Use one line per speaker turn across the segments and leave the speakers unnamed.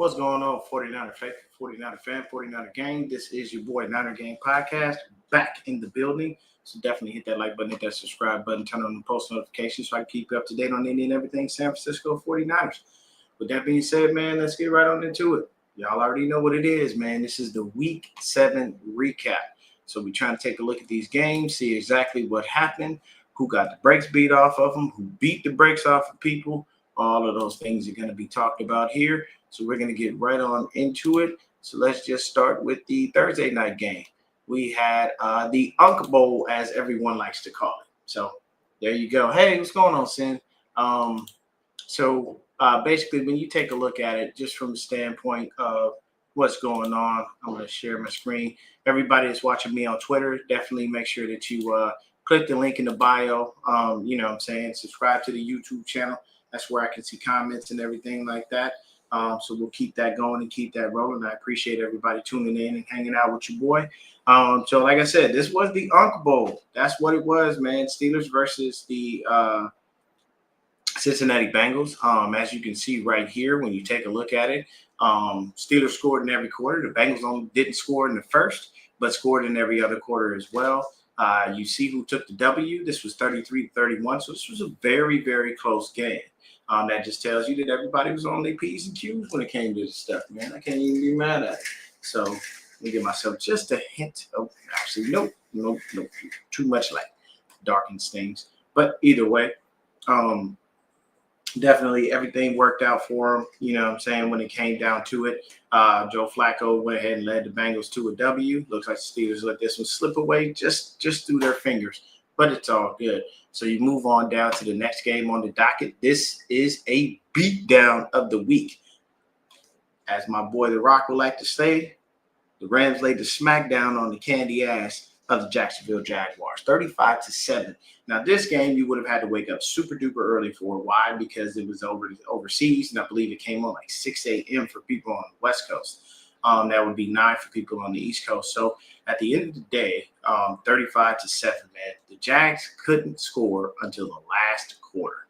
What's going on, 49er Faith, 49er fan, 49er gang? This is your boy, Niner Gang Podcast, back in the building. So definitely hit that like button, hit that subscribe button, turn on the post notifications so I can keep you up to date on any and everything San Francisco 49ers. With that being said, man, let's get right on into it. Y'all already know what it is, man. This is the Week 7 recap. So we're trying to take a look at these games, see exactly what happened, who got the brakes beat off of them, who beat the brakes off of people. All of those things are going to be talked about here. So we're going to get right on into it. So let's just start with the Thursday night game. We had the Unk Bowl, as everyone likes to call it. So there you go. Hey, what's going on, Sin? Basically, when you take a look at it, just from the standpoint of what's going on, I'm going to share my screen. Everybody that's watching me on Twitter, definitely make sure that you click the link in the bio. Subscribe to the YouTube channel. That's where I can see comments and everything like that. So we'll keep that going and keep that rolling. I appreciate everybody tuning in and hanging out with your boy. So like I said, this was the Unk Bowl. That's what it was, man. Steelers versus the Cincinnati Bengals. As you can see right here, when you take a look at it, Steelers scored in every quarter. The Bengals only didn't score in the first, but scored in every other quarter as well. You see who took the W. This was 33-31. So this was a very, very close game. That just tells you that everybody was on their P's and Q's when it came to this stuff, man. I can't even be mad at it. So let me give myself just a hint. Oh, actually, nope. Too much light darkens things. But either way, definitely everything worked out for him, you know what I'm saying, when it came down to it. Joe Flacco went ahead and led the Bengals to a W. Looks like the Steelers let this one slip away just through their fingers, but it's all good. So you move on down to the next game on the docket. This is a beatdown of the week. As my boy The Rock would like to say, the Rams laid the smackdown on the candy ass of the Jacksonville Jaguars, 35-7. Now, this game you would have had to wake up super duper early for. Why? Because it was overseas, and I believe it came on like 6 a.m. for people on the West Coast. That would be 9 for people on the East Coast. So at the end of the day, 35-7, man, the Jags couldn't score until the last quarter.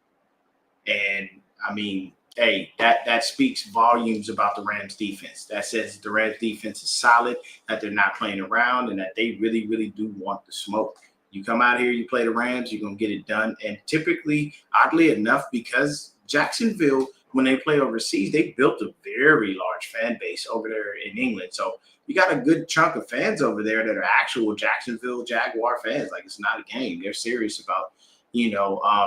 And I mean, hey, that speaks volumes about the Rams defense. That says that the Rams defense is solid, that they're not playing around, and that they really, really do want the smoke. You come out here, you play the Rams, you're going to get it done. And typically, oddly enough, because Jacksonville, when they play overseas, they built a very large fan base over there in England. So you got a good chunk of fans over there that are actual Jacksonville Jaguar fans. Like, it's not a game. They're serious about,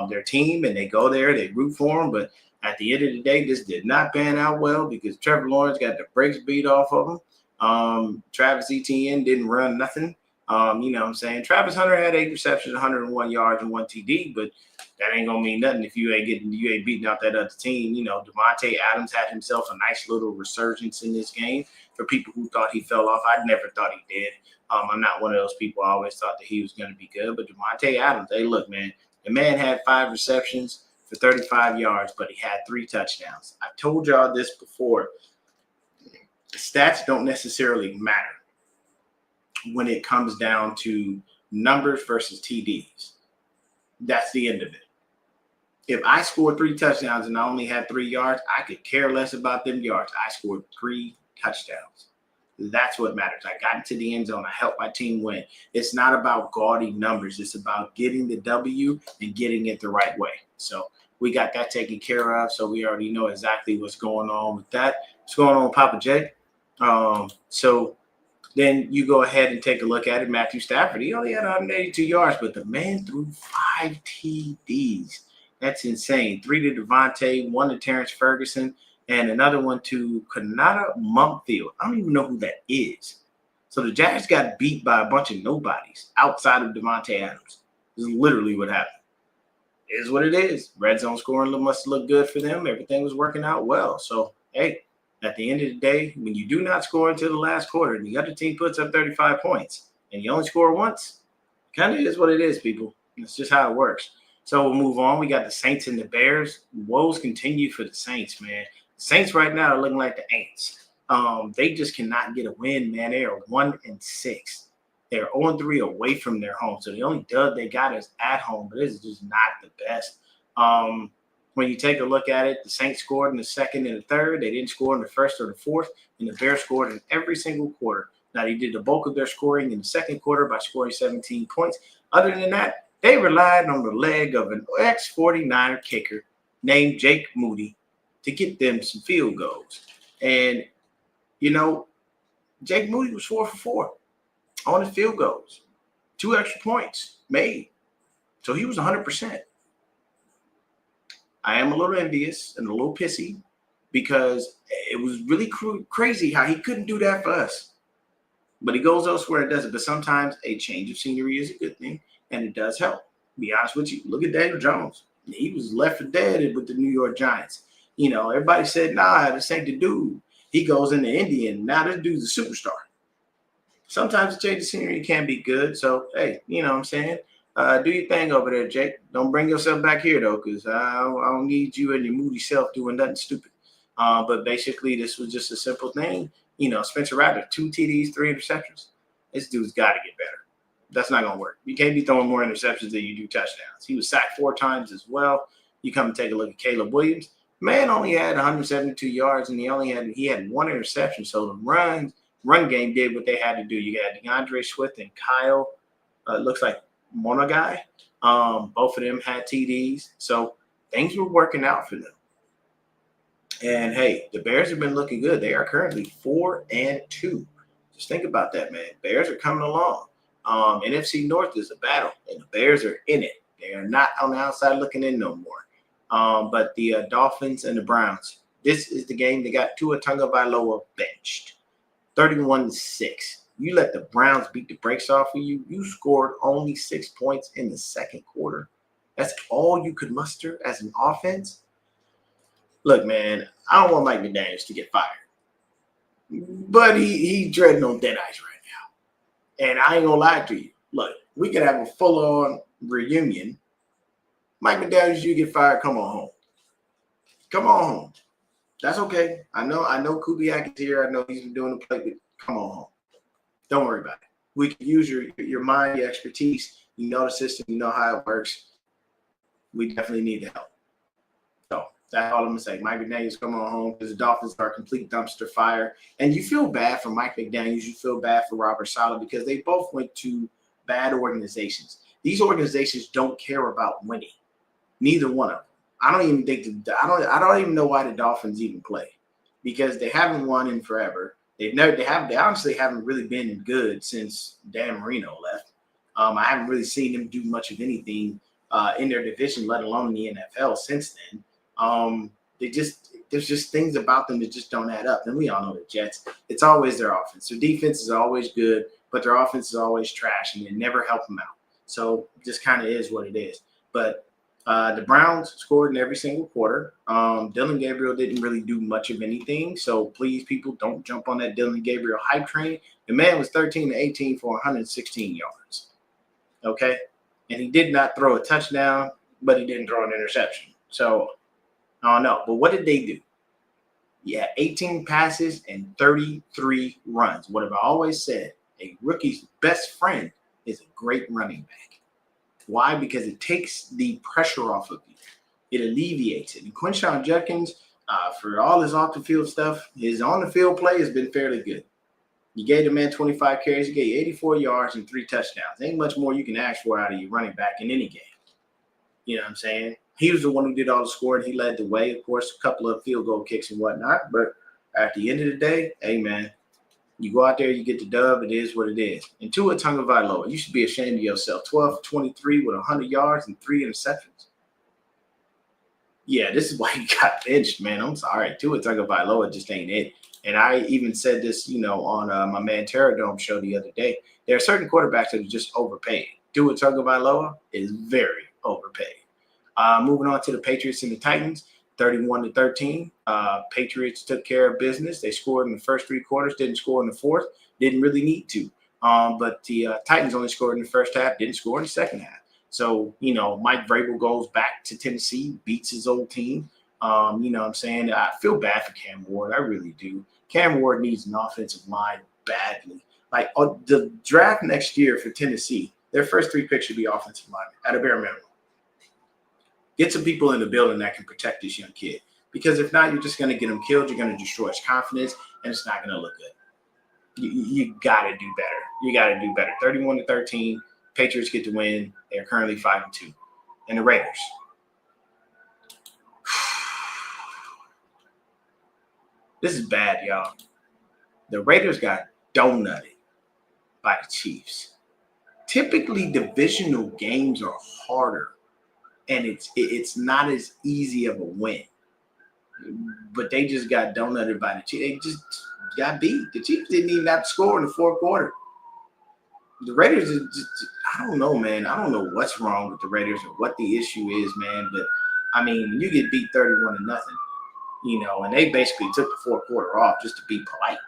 their team, and they go there, they root for them. But at the end of the day, this did not pan out well because Trevor Lawrence got the brakes beat off of him. Travis Etienne didn't run nothing. Travis Hunter had 8 receptions, 101 yards, and 1 TD, but that ain't gonna mean nothing if you ain't beating out that other team. Davante Adams had himself a nice little resurgence in this game. For people who thought he fell off, I never thought he did. I'm not one of those people. I always thought that he was going to be good. But Davante Adams, hey, look, man, the man had 5 receptions for 35 yards, but he had 3 touchdowns. I've told y'all this before. Stats don't necessarily matter when it comes down to numbers versus TDs. That's the end of it. If I scored 3 touchdowns and I only had 3 yards, I could care less about them yards. I scored 3 touchdowns. That's what matters. I got into the end zone. I helped my team win. It's not about gaudy numbers. It's about getting the W and getting it the right way. So we got that taken care of. So we already know exactly what's going on with that. What's going on with Papa J? So then you go ahead and take a look at it. Matthew Stafford, he only had 182 yards, but the man threw 5 TDs. That's insane. 3 to Devontae, 1 to Terrence Ferguson, and another one to Kanata Mumpfield. I don't even know who that is. So the Jags got beat by a bunch of nobodies outside of Davante Adams. This is literally what happened. It is what it is. Red zone scoring must look good for them. Everything was working out well. So, hey, at the end of the day, when you do not score until the last quarter and the other team puts up 35 points and you only score once, kind of is what it is, people. It's just how it works. So we'll move on. We got the Saints and the Bears. Woes continue for the Saints, man. The Saints right now are looking like the Aints. They just cannot get a win, man. They are 1-6. They're 0-3 away from their home. So the only dub they got is at home, but it's just not the best. When you take a look at it, the Saints scored in the second and the third. They didn't score in the first or the fourth, and the Bears scored in every single quarter. Now, they did the bulk of their scoring in the second quarter by scoring 17 points. Other than that, they relied on the leg of an ex-49er kicker named Jake Moody to get them some field goals. And, Jake Moody was 4 for 4 on his field goals. 2 extra points made. So he was 100%. I am a little envious and a little pissy because it was really crazy how he couldn't do that for us. But he goes elsewhere and does it. But sometimes a change of scenery is a good thing, and it does help. Be honest with you. Look at Daniel Jones. He was left for dead with the New York Giants. Everybody said, nah, this ain't the dude. He goes into India, and now this dude's a superstar. Sometimes a change of scenery can be good. So, hey, you know what I'm saying? Do your thing over there, Jake. Don't bring yourself back here, though, because I don't need you and your moody self doing nothing stupid. But basically, this was just a simple thing. Spencer Rattler, 2 TDs, 3 interceptions. This dude's got to get better. That's not going to work. You can't be throwing more interceptions than you do touchdowns. He was sacked 4 times as well. You come and take a look at Caleb Williams. Man only had 172 yards, and he had 1 interception. So the run game did what they had to do. You got DeAndre Swift and Kyle, looks like Monagai. Both of them had TDs. So things were working out for them. And, hey, the Bears have been looking good. They are currently 4-2. Just think about that, man. Bears are coming along. NFC North is a battle, and the Bears are in it. They are not on the outside looking in no more. But the Dolphins and the Browns, this is the game that got Tua Tagovailoa benched. 31-6. You let the Browns beat the brakes off of you. You scored only 6 points in the second quarter. That's all you could muster as an offense. Look, man, I don't want Mike McDaniels to get fired. But he treading on thin ice right now. And I ain't going to lie to you. Look, we could have a full-on reunion. Mike McDaniels, you get fired, come on home. Come on home. That's okay. I know Kubiak is here. I know he's been doing the play, but come on home. Don't worry about it. We can use your mind, your expertise. You know the system. You know how it works. We definitely need the help. So that's all I'm going to say. Mike McDaniels, come on home because the Dolphins are a complete dumpster fire. And you feel bad for Mike McDaniels. You feel bad for Robert Saleh because they both went to bad organizations. These organizations don't care about winning. Neither one of them. I don't even know why the Dolphins even play because they haven't won in forever. They honestly haven't really been good since Dan Marino left. I haven't really seen them do much of anything in their division, let alone in the NFL since then. There's just things about them that just don't add up. And we all know the Jets. It's always their offense. Their defense is always good, but their offense is always trash, and they never help them out. So it just kind of is what it is. But the Browns scored in every single quarter. Dillon Gabriel didn't really do much of anything. So please, people, don't jump on that Dillon Gabriel hype train. The man was 13-18 for 116 yards. Okay? And he did not throw a touchdown, but he didn't throw an interception. So I don't know. But what did they do? Yeah, 18 passes and 33 runs. What have I always said? A rookie's best friend is a great running back. Why? Because it takes the pressure off of you. It alleviates it. And Quinshon Judkins, for all his off-the-field stuff, his on-the-field play has been fairly good. You gave the man 25 carries. You gave 84 yards and 3 touchdowns. Ain't much more you can ask for out of your running back in any game. You know what I'm saying? He was the one who did all the scoring. He led the way. Of course, a couple of field goal kicks and whatnot. But at the end of the day, hey, man, you go out there, you get the dub. It is what it is. And Tua Tagovailoa, you should be ashamed of yourself. 12-23 with 100 yards and 3 interceptions. Yeah, this is why he got benched, man. I'm sorry. Tua Tagovailoa just ain't it. And I even said this, on my man Terradome show the other day. There are certain quarterbacks that are just overpaid. Tua Tagovailoa is very overpaid. Moving on to the Patriots and the Titans. 31-13. Patriots took care of business. They scored in the first 3 quarters, didn't score in the fourth, didn't really need to. But the Titans only scored in the first half, didn't score in the second half. So, Mike Vrabel goes back to Tennessee, beats his old team. You know what I'm saying? I feel bad for Cam Ward. I really do. Cam Ward needs an offensive line badly. Like the draft next year for Tennessee, their first 3 picks should be offensive linemen at a bare minimum. Get some people in the building that can protect this young kid. Because if not, you're just going to get him killed. You're going to destroy his confidence, and it's not going to look good. You got to do better. You got to do better. 31-13, Patriots get to win. They're currently 5-2. And the Raiders. This is bad, y'all. The Raiders got donutted by the Chiefs. Typically, divisional games are harder, and it's not as easy of a win. But they just got donutted by the Chiefs. They just got beat. The Chiefs didn't even have to score in the fourth quarter. The Raiders I don't know, man. I don't know what's wrong with the Raiders or what the issue is, man. But, I mean, when you get beat 31-0, and they basically took the fourth quarter off just to be polite.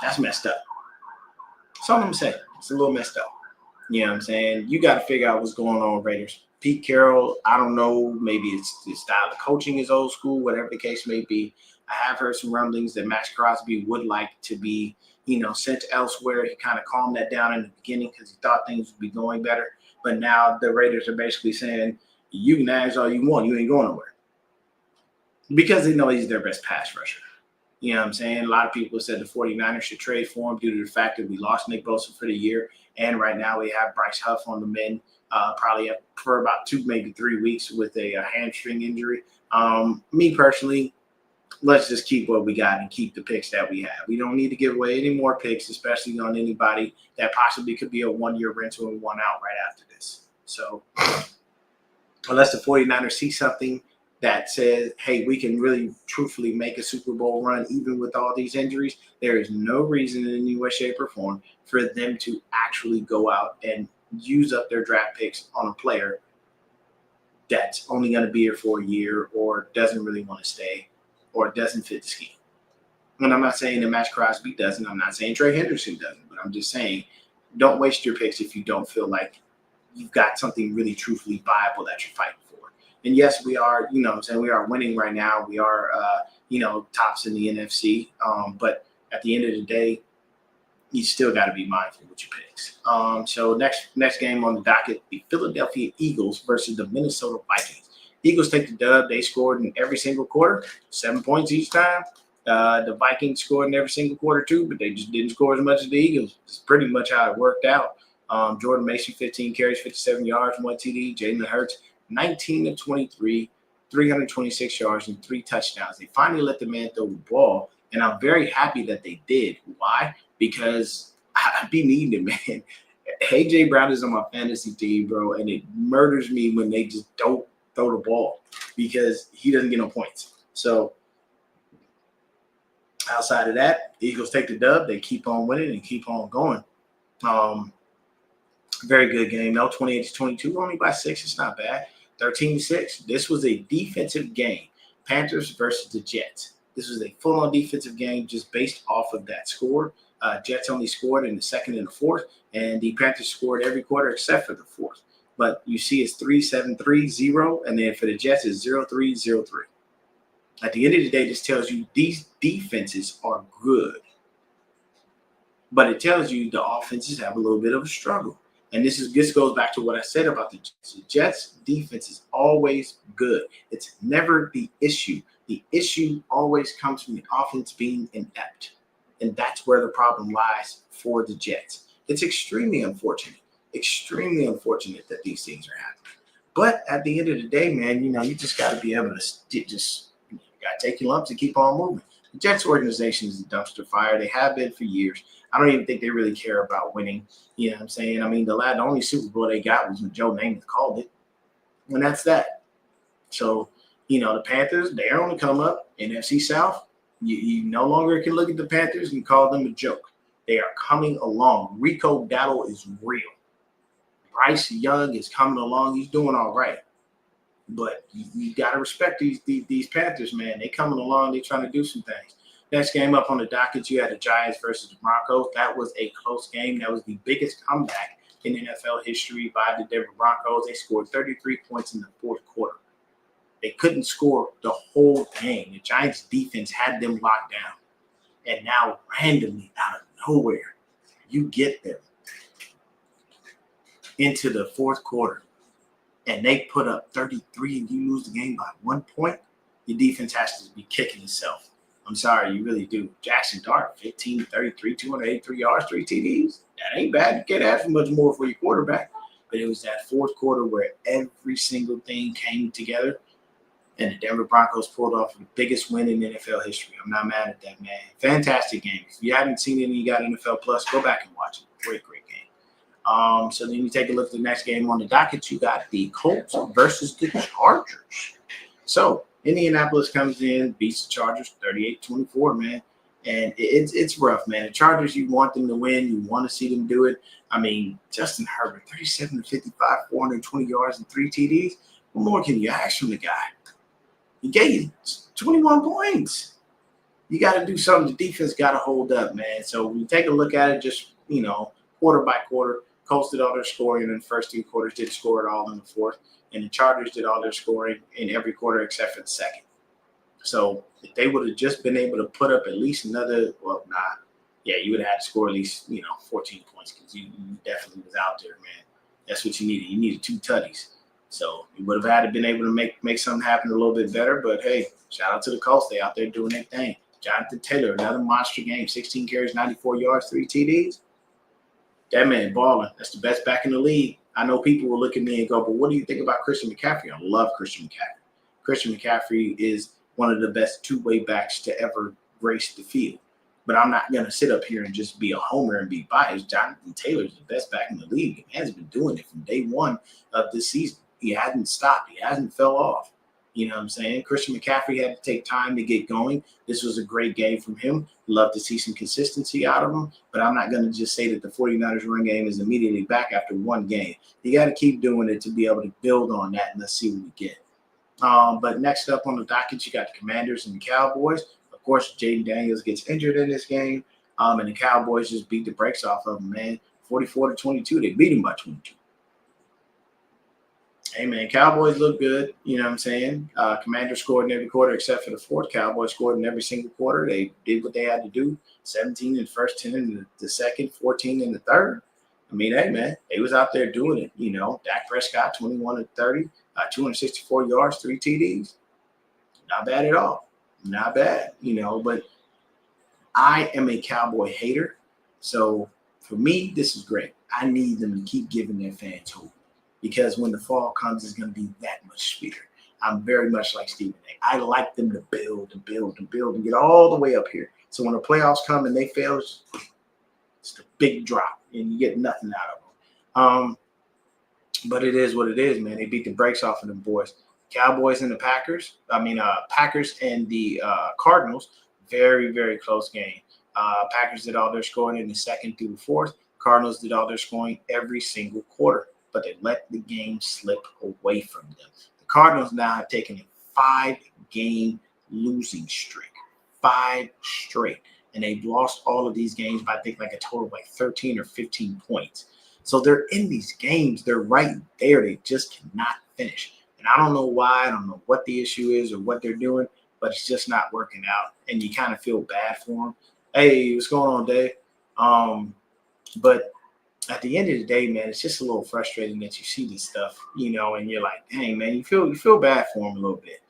That's messed up. That's all I'm going to say. It's a little messed up. You know what I'm saying? You got to figure out what's going on with Raiders. Pete Carroll, I don't know. Maybe it's the style of coaching is old school, whatever the case may be. I have heard some rumblings that Max Crosby would like to be, sent elsewhere. He kind of calmed that down in the beginning because he thought things would be going better. But now the Raiders are basically saying, you can ask all you want. You ain't going nowhere. Because they know he's their best pass rusher. You know what I'm saying? A lot of people said the 49ers should trade for him due to the fact that we lost Nick Bosa for the year. And right now we have Bryce Huff on the mend, probably for about 2, maybe 3 weeks with a hamstring injury. Me personally, let's just keep what we got and keep the picks that we have. We don't need to give away any more picks, especially on anybody that possibly could be a 1-year rental and 1 out right after this. So unless the 49ers see something that says, hey, we can really truthfully make a Super Bowl run even with all these injuries, there is no reason in any way, shape, or form for them to actually go out and use up their draft picks on a player that's only going to be here for a year or doesn't really want to stay or doesn't fit the scheme. And I'm not saying that Max Crosby doesn't. I'm not saying Trey Henderson doesn't. But I'm just saying don't waste your picks if you don't feel like you've got something really truthfully viable that you're fighting for. And yes, we are, we are winning right now. We are, tops in the NFC. But at the end of the day, you still got to be mindful with your picks. So next game on the docket, the Philadelphia Eagles versus the Minnesota Vikings. Eagles take the dub. They scored in every single quarter, 7 points each time. The Vikings scored in every single quarter too, but they just didn't score as much as the Eagles. It's pretty much how it worked out. Jordan Mason, 15 carries, 57 yards, 1 TD. Jalen Hurts, 19 of 23, 326 yards, and 3 touchdowns. They finally let the man throw the ball, and I'm very happy that they did. Why? Because I be needing it, man. AJ Brown is on my fantasy team, bro, and it murders me when they just don't throw the ball because he doesn't get no points. So outside of that, Eagles take the dub. They keep on winning and keep on going. Very good game, though. 28-22, only by 6. It's not bad. 13-6. This was a defensive game. Panthers versus the Jets. This was a full-on defensive game just based off of that score. Jets only scored in the second and the fourth, and the Panthers scored every quarter except for the fourth. But you see it's 3-7-3-0, and then for the Jets it's 0-3-0-3. At the end of the day, this tells you these defenses are good. But it tells you the offenses have a little bit of a struggle. And this goes back to what I said about the Jets. The Jets' defense is always good. It's never the issue. The issue always comes from the offense being inept. And that's where the problem lies for the Jets. It's extremely unfortunate that these things are happening. But at the end of the day, man, you just got to be able to you got to take your lumps and keep on moving. The Jets organization is a dumpster fire. They have been for years. I don't even think they really care about winning. You know what I'm saying? I mean, the only Super Bowl they got was when Joe Namath called it. And that's that. So, the Panthers, they're on the come up. NFC South, you no longer can look at the Panthers and call them a joke. They are coming along. Rico Dowdle is real. Bryce Young is coming along. He's doing all right. But you got to respect these Panthers, man. They coming along. They trying to do some things. Next game up on the docket, you had the Giants versus the Broncos. That was a close game. That was the biggest comeback in NFL history by the Denver Broncos. They scored 33 points in the fourth quarter. They couldn't score the whole game. The Giants' defense had them locked down. And now, randomly, out of nowhere, you get them into the fourth quarter. and they put up 33 and you lose the game by 1 point, your defense has to be kicking itself. I'm sorry, you really do. Jackson Dart, 15, 33, 283 yards, 3 TDs. That ain't bad. You can't ask for much more for your quarterback. But it was that fourth quarter where every single thing came together, and the Denver Broncos pulled off the biggest win in NFL history. I'm not mad at that, man. Fantastic game. If you haven't seen it and you got NFL Plus, go back and watch it. Great, great game. So then you take a look at the next game on the docket. You got the Colts versus the Chargers. So Indianapolis comes in, beats the Chargers 38-24, man. And it's rough, man. The Chargers, you want them to win. You want to see them do it. I mean, Justin Herbert, 37-55, 420 yards and 3 TDs. What more can you ask from the guy? He gave you 21 points. You got to do something. The defense got to hold up, man. So when you take a look at it, just, quarter by quarter, Colts did all their scoring in the first 3 quarters, didn't score at all in the fourth. And the Chargers did all their scoring in every quarter except for the second. So if they would have just been able to put up at least another, you would have had to score at least, 14 points because you definitely was out there, man. That's what you needed. You needed 2 tutties. So you would have had to been able to make something happen a little bit better. But, hey, shout out to the Colts. They out there doing their thing. Jonathan Taylor, another monster game, 16 carries, 94 yards, 3 TDs. That man balling. That's the best back in the league. I know people will look at me and go, but what do you think about Christian McCaffrey? I love Christian McCaffrey. Christian McCaffrey is one of the best 2-way backs to ever grace the field. But I'm not going to sit up here and just be a homer and be biased. Jonathan Taylor is the best back in the league. The man's been doing it from day one of this season. He hasn't stopped. He hasn't fell off. You know what I'm saying? Christian McCaffrey had to take time to get going. This was a great game from him. Love to see some consistency out of him. But I'm not going to just say that the 49ers run game is immediately back after one game. You got to keep doing it to be able to build on that, and let's see what we get. But next up on the docket, you got the Commanders and the Cowboys. Of course, Jaden Daniels gets injured in this game, and the Cowboys just beat the brakes off of him, man. 44-22. They beat him by 22. Hey, man, Cowboys look good. You know what I'm saying? Commanders scored in every quarter except for the fourth. Cowboys scored in every single quarter. They did what they had to do. 17 in the first, 10 in the second, 14 in the third. I mean, hey, man, they was out there doing it. Dak Prescott, 21-30, 264 yards, 3 TDs. Not bad at all. Not bad, but I am a Cowboy hater. So for me, this is great. I need them to keep giving their fans hope. Because when the fall comes, it's going to be that much sweeter. I'm very much like Stephen A. I like them to build and build and build and get all the way up here. So when the playoffs come and they fail, it's the big drop, and you get nothing out of them. But it is what it is, man. They beat the brakes off of them boys. Cowboys and the Packers. Packers and the Cardinals. Very, very close game. Packers did all their scoring in the second through the fourth. Cardinals did all their scoring every single quarter. But they let the game slip away from them. The Cardinals now have taken a 5-game losing streak, 5 straight, and they've lost all of these games by I think like a total of like 13 or 15 points. So they're in these games, they're right there. They just cannot finish, and I don't know why. I don't know what the issue is or what they're doing, but it's just not working out, and you kind of feel bad for them. Hey, what's going on, Dave? But at the end of the day, man, it's just a little frustrating that you see this stuff, and you're like, dang, man, you feel bad for them a little bit,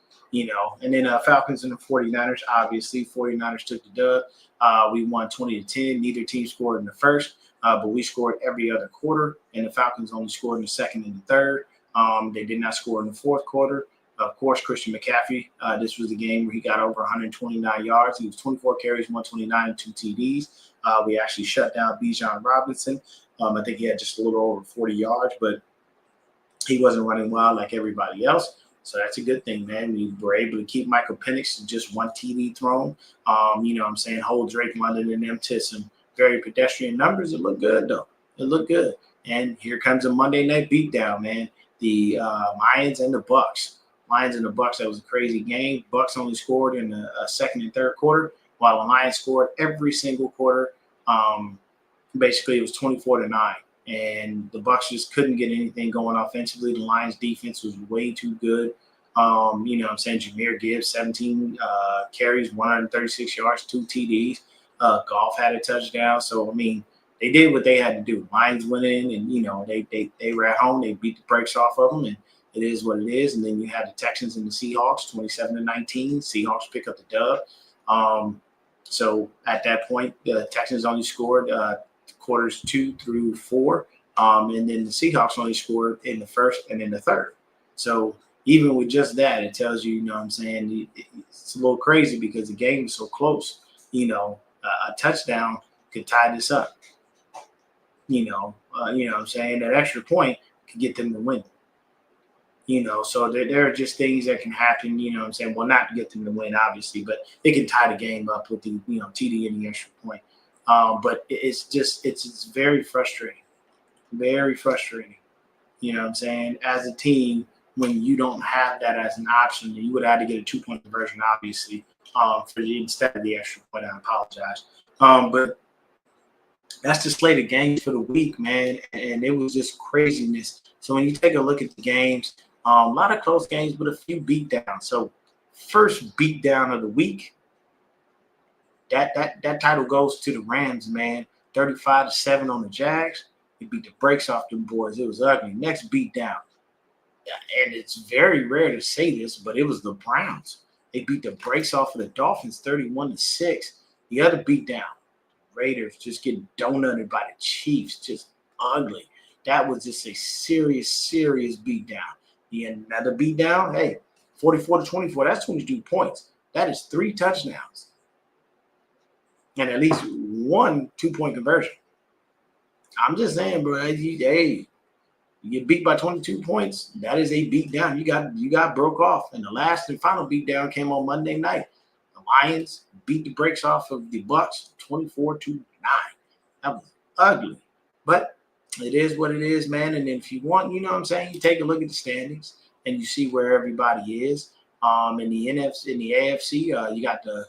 And then Falcons and the 49ers, obviously, 49ers took the dub. We won 20-10. Neither team scored in the first, but we scored every other quarter, and the Falcons only scored in the second and the third. They did not score in the fourth quarter. Of course, Christian McCaffrey, this was the game where he got over 129 yards. He was 24 carries, 129, and 2 TDs. We actually shut down Bijan Robinson. I think he had just a little over 40 yards, but he wasn't running wild like everybody else. So that's a good thing, man. We were able to keep Michael Penix to just 1 TD thrown. Hold Drake London and them to some very pedestrian numbers. It looked good, though. It looked good. And here comes a Monday night beatdown, man. The Lions and the Bucks. That was a crazy game. Bucks only scored in the second and third quarter, while the Lions scored every single quarter. Basically, it was 24-9, and the Bucks just couldn't get anything going offensively. The Lions' defense was way too good. Jahmyr Gibbs, 17 carries, 136 yards, 2 TDs. Goff had a touchdown. So, they did what they had to do. Lions went in, and, they were at home. They beat the brakes off of them, and It is what it is. And then you have the Texans and the Seahawks, 27-19. Seahawks pick up the dub. So at that point, the Texans only scored quarters 2 through 4. And then the Seahawks only scored in the first and in the third. So even with just that, it tells you, you know what I'm saying, it's a little crazy because the game is so close. A touchdown could tie this up. You know what I'm saying? That extra point could get them to win. So there are just things that can happen, you know what I'm saying? Well, not to get them to win, obviously, but it can tie the game up with the, TD and the extra point. But it's very frustrating. Very frustrating. You know what I'm saying? As a team, when you don't have that as an option, you would have to get a 2-point conversion, obviously, instead of the extra point. I apologize. But that's the slate of games for the week, man. And it was just craziness. So when you take a look at the games, a lot of close games, but a few beatdowns. So first beatdown of the week, that title goes to the Rams, man. 35-7 on the Jags. They beat the brakes off them boys. It was ugly. Next beatdown. And it's very rare to say this, but it was the Browns. They beat the brakes off of the Dolphins 31-6. The other beatdown, Raiders just getting donutted by the Chiefs, just ugly. That was just a serious, serious beatdown. Another beatdown, hey, 44-24, that's 22 points. That is 3 touchdowns. And at least 1 2-point conversion. I'm just saying, bro, hey, you get beat by 22 points, that is a beatdown. You got broke off. And the last and final beatdown came on Monday night. The Lions beat the brakes off of the Bucs 24-9. That was ugly. But it is what it is, man. And if you want, you know what I'm saying, you take a look at the standings and you see where everybody is. In the AFC, you got the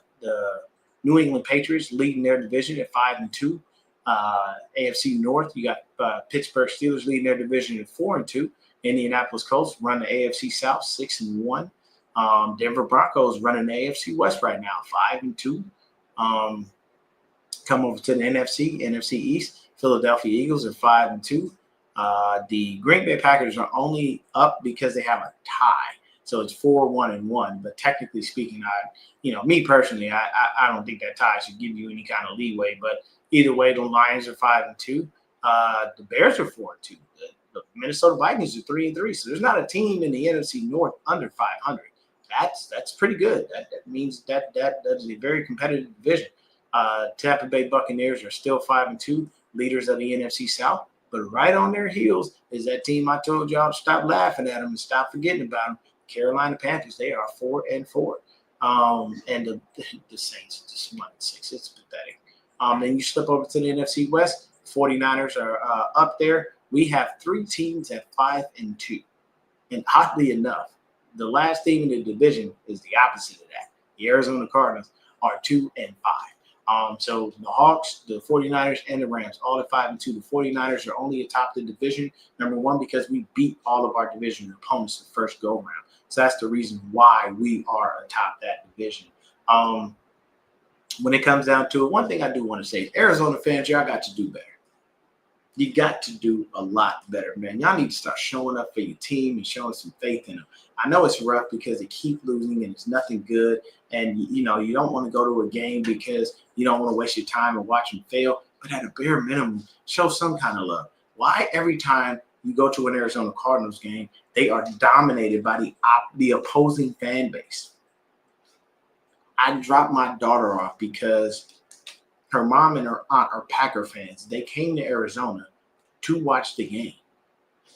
New England Patriots leading their division at 5-2. AFC North, you got Pittsburgh Steelers leading their division at 4-2. Indianapolis Colts run the AFC South 6-1. Denver Broncos running the AFC West right now 5-2. Come over to the NFC East. Philadelphia Eagles are 5-2. The Green Bay Packers are only up because they have a tie. So it's 4-1-1. But technically speaking, me personally, I don't think that tie should give you any kind of leeway. But either way, the Lions are 5-2. The Bears are 4-2. The Minnesota Vikings are 3-3. So there's not a team in the NFC North under 500. That's pretty good. That means that is a very competitive division. Tampa Bay Buccaneers are still 5-2, leaders of the NFC South. But right on their heels is that team I told y'all to stop laughing at them and stop forgetting about them. Carolina Panthers, they are 4-4. And the Saints just 1-6. It's pathetic. Then you slip over to the NFC West. 49ers are up there. We have 3 teams at 5-2. And oddly enough, the last team in the division is the opposite of that. The Arizona Cardinals are 2-5. So the Hawks, the 49ers, and the Rams, all at 5-2. The 49ers are only atop the division, number one, because we beat all of our division opponents the first go-round. So that's the reason why we are atop that division. When it comes down to it, one thing I do want to say, Arizona fans, y'all got to do better. You got to do a lot better, man. Y'all need to start showing up for your team and showing some faith in them. I know it's rough because they keep losing and it's nothing good. And, you don't want to go to a game because you don't want to waste your time and watch them fail. But at a bare minimum, show some kind of love. Why every time you go to an Arizona Cardinals game, they are dominated by the opposing fan base? I dropped my daughter off because her mom and her aunt are Packer fans. They came to Arizona to watch the game.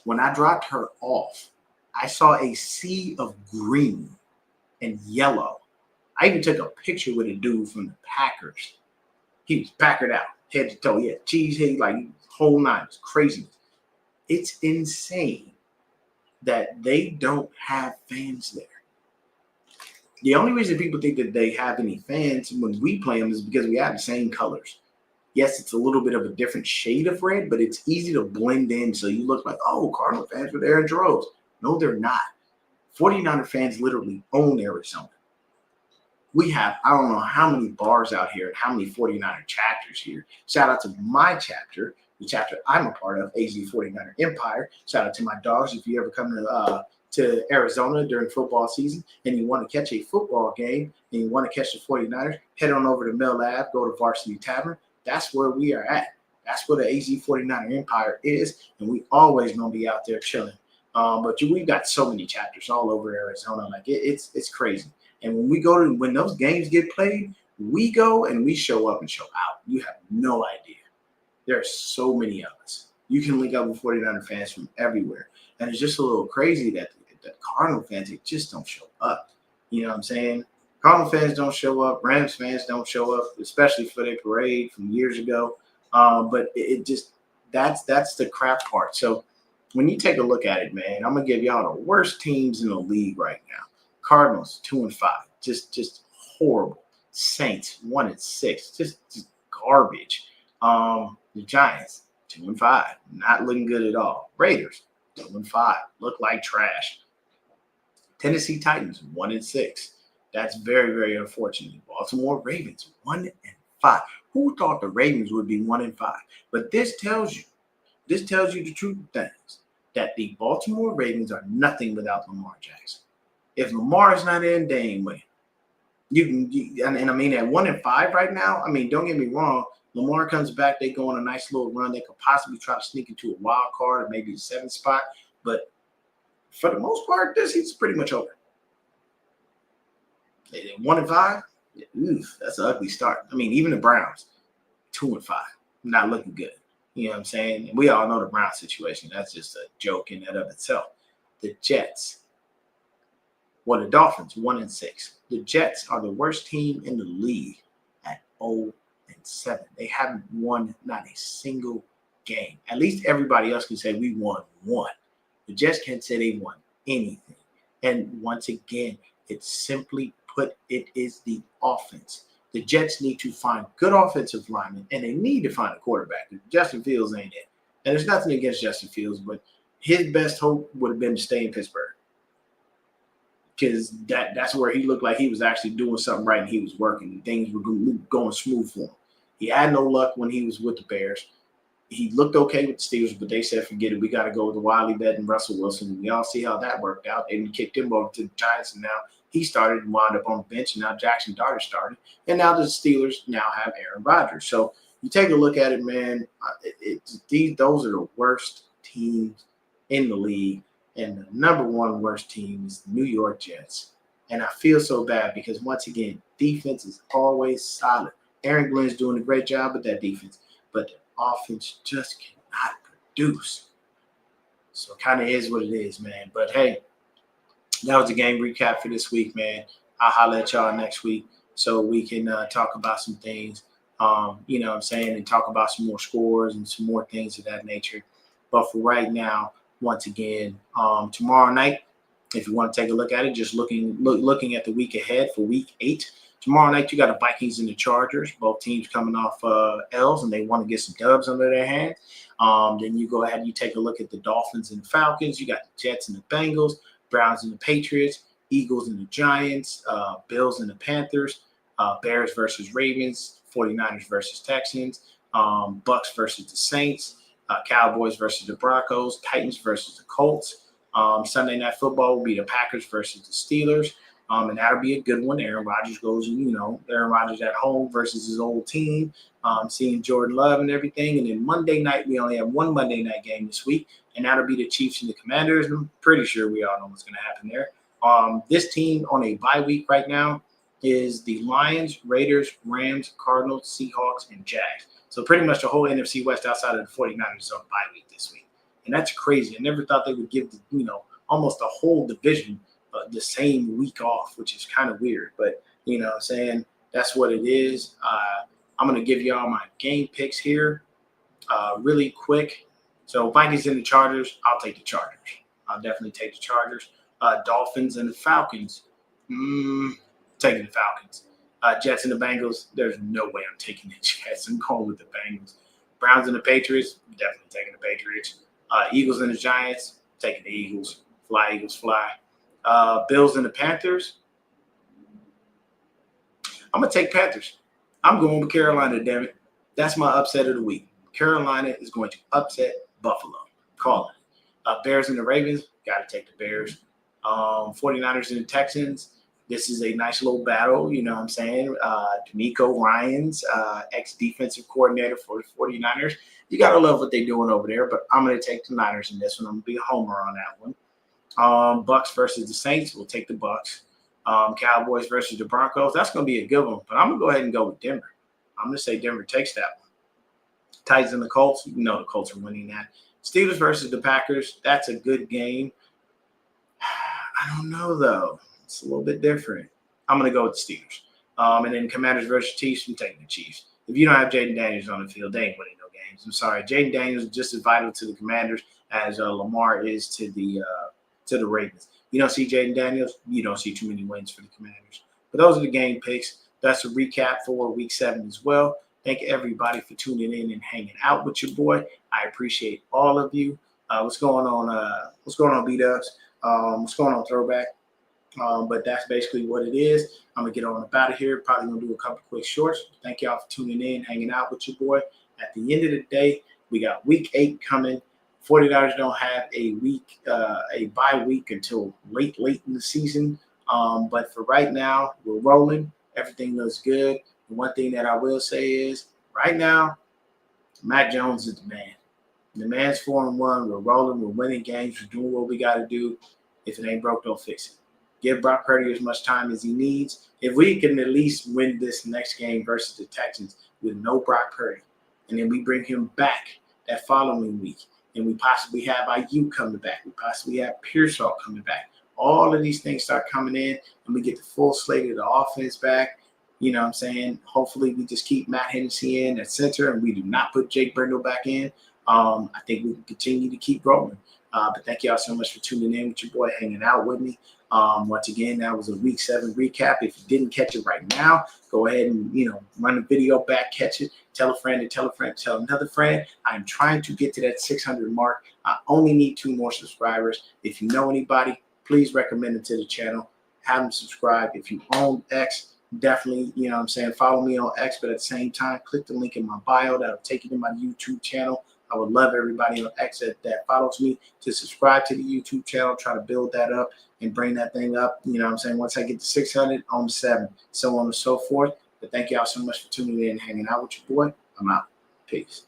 When I dropped her off, I saw a sea of green and yellow. I even took a picture with a dude from the Packers. He was Packered out, head to toe. Yeah, cheesehead, like whole nine. It's crazy. It's insane that they don't have fans there. The only reason people think that they have any fans when we play them is because we have the same colors. Yes, it's a little bit of a different shade of red, but it's easy to blend in so you look like, oh, Cardinal fans were there in droves. No, they're not. 49er fans literally own Arizona. We have, I don't know how many bars out here and how many 49er chapters here. Shout out to my chapter, the chapter I'm a part of, AZ 49er Empire. Shout out to my dogs. If you ever come to Arizona during football season and you want to catch a football game and you want to catch the 49ers, head on over to Mill Ave, go to Varsity Tavern. That's where we are at. That's where the AZ 49er Empire is, and we always going to be out there chilling. But we've got so many chapters all over Arizona. Like it's crazy. And when those games get played, we go and we show up and show out. You have no idea. There are so many of us. You can link up with 49er fans from everywhere. And it's just a little crazy that the Cardinal fans, they just don't show up. You know what I'm saying? Cardinal fans don't show up. Rams fans don't show up, especially for their parade from years ago. But it just that's the crap part. So when you take a look at it, man, I'm gonna give y'all the worst teams in the league right now. Cardinals 2-5, just horrible. Saints 1-6, just garbage. The Giants 2-5, not looking good at all. Raiders 2-5, look like trash. Tennessee Titans 1-6. That's very, very unfortunate. Baltimore Ravens 1-5. Who thought the Ravens would be 1-5? But this tells you the truth of things, that the Baltimore Ravens are nothing without Lamar Jackson. If Lamar is not in, they ain't winning. And I mean, at 1-5 right now, I mean, don't get me wrong, Lamar comes back, they go on a nice little run. They could possibly try to sneak into a wild card or maybe the 7th spot. But for the most part, this season's pretty much over. 1-5, that's an ugly start. I mean, even the Browns, 2-5, not looking good. You know what I'm saying? And we all know the Browns situation. That's just a joke in and of itself. The Jets, the Dolphins, 1-6. The Jets are the worst team in the league at 0-7. They haven't won not a single game. At least everybody else can say we won one. The Jets can't say they won anything. And once again, it's simply put, it is the offense. The Jets need to find good offensive linemen, and they need to find a quarterback. Justin Fields ain't it. And there's nothing against Justin Fields, but his best hope would have been to stay in Pittsburgh, because that's where he looked like he was actually doing something right and he was working. Things were going smooth for him. He had no luck when he was with the Bears. He looked okay with the Steelers, but they said, forget it. We got to go with the Wiley Bet and Russell Wilson. And we all see how that worked out. They kicked him over to the Giants, and now he started and wound up on the bench, and now Jackson Dart started. And now the Steelers now have Aaron Rodgers. So you take a look at it, man. Those are the worst teams in the league. And the number one worst team is the New York Jets. And I feel so bad because, once again, defense is always solid. Aaron Glenn's doing a great job with that defense, but the offense just cannot produce. So it kind of is what it is, man. But, hey, that was the game recap for this week, man. I'll holler at y'all next week so we can talk about some things, you know what I'm saying, and talk about some more scores and some more things of that nature. But for right now, once again, tomorrow night, if you want to take a look at it, just looking at the week ahead for week 8. Tomorrow night, you got the Vikings and the Chargers, both teams coming off L's, and they want to get some dubs under their hands. Then you go ahead and you take a look at the Dolphins and the Falcons. You got the Jets and the Bengals, Browns and the Patriots, Eagles and the Giants, Bills and the Panthers, Bears versus Ravens, 49ers versus Texans, Bucks versus the Saints, Cowboys versus the Broncos, Titans versus the Colts. Sunday Night Football will be the Packers versus the Steelers. And that'll be a good one. Aaron Rodgers goes, Aaron Rodgers at home versus his old team, seeing Jordan Love and everything. And then Monday night, we only have one Monday night game this week, and that'll be the Chiefs and the Commanders. I'm pretty sure we all know what's going to happen there. This team on a bye week right now is the Lions, Raiders, Rams, Cardinals, Seahawks, and Jags. So pretty much the whole NFC West outside of the 49ers is on bye week this week. And that's crazy. I never thought they would give, almost a whole division the same week off, which is kind of weird. But, you know what I'm saying, that's what it is. I'm going to give you all my game picks here really quick. So Vikings and the Chargers, I'll take the Chargers. I'll definitely take the Chargers. Dolphins and the Falcons, taking the Falcons. Jets and the Bengals, there's no way I'm taking the Jets. I'm going with the Bengals. Browns and the Patriots, definitely taking the Patriots. Eagles and the Giants, taking the Eagles. Fly, Eagles, fly. Bills and the Panthers, I'm going to take Panthers. I'm going with Carolina, damn it. That's my upset of the week. Carolina is going to upset Buffalo. Calling it. Bears and the Ravens, got to take the Bears. 49ers and the Texans. This is a nice little battle, you know what I'm saying? D'Amico Ryans, ex-defensive coordinator for the 49ers. You got to love what they're doing over there, but I'm going to take the Niners in this one. I'm going to be a homer on that one. Bucks versus the Saints. We'll take the Bucks. Cowboys versus the Broncos. That's going to be a good one, but I'm going to go ahead and go with Denver. I'm going to say Denver takes that one. Titans and the Colts. You know the Colts are winning that. Steelers versus the Packers. That's a good game. I don't know, though. It's a little bit different. I'm going to go with the Steelers. And then Commanders versus Chiefs. I'm taking the Chiefs. If you don't have Jaden Daniels on the field, they ain't winning no games. I'm sorry. Jaden Daniels is just as vital to the Commanders as Lamar is to the Ravens. You don't see Jaden Daniels, you don't see too many wins for the Commanders. But those are the game picks. That's a recap for Week 7 as well. Thank everybody for tuning in and hanging out with your boy. I appreciate all of you. What's going on? What's going on, B-Dubs? What's going on, Throwback? But that's basically what it is. I'm going to get on up out of here. Probably going to do a couple quick shorts. Thank y'all for tuning in, hanging out with your boy. At the end of the day, we got Week 8 coming. 49ers don't have a bye week until late in the season. But for right now, we're rolling. Everything looks good. The one thing that I will say is right now, Mac Jones is the man. The man's 4-1. We're rolling. We're winning games. We're doing what we got to do. If it ain't broke, don't fix it. Give Brock Purdy as much time as he needs. If we can at least win this next game versus the Texans with no Brock Purdy, and then we bring him back that following week, and we possibly have IU coming back, we possibly have Pearsall coming back. All of these things start coming in, and we get the full slate of the offense back. You know what I'm saying? Hopefully, we just keep Matt Hennessy in at center, and we do not put Jake Brendel back in. I think we can continue to keep rolling. But thank y'all so much for tuning in with your boy, hanging out with me. Once again, that was a Week 7 recap. If you didn't catch it right now, go ahead and, run the video back, catch it, tell a friend, and tell a friend, tell another friend. I'm trying to get to that 600 mark. I only need 2 more subscribers. If you know anybody, please recommend them to the channel. Have them subscribe. If you own X, definitely, follow me on X, but at the same time, click the link in my bio. That'll take you to my YouTube channel. I would love everybody on X that follows me to subscribe to the YouTube channel, try to build that up and bring that thing up. Once I get to 600, on 7, so on and so forth. But thank y'all so much for tuning in and hanging out with your boy. I'm out. Peace.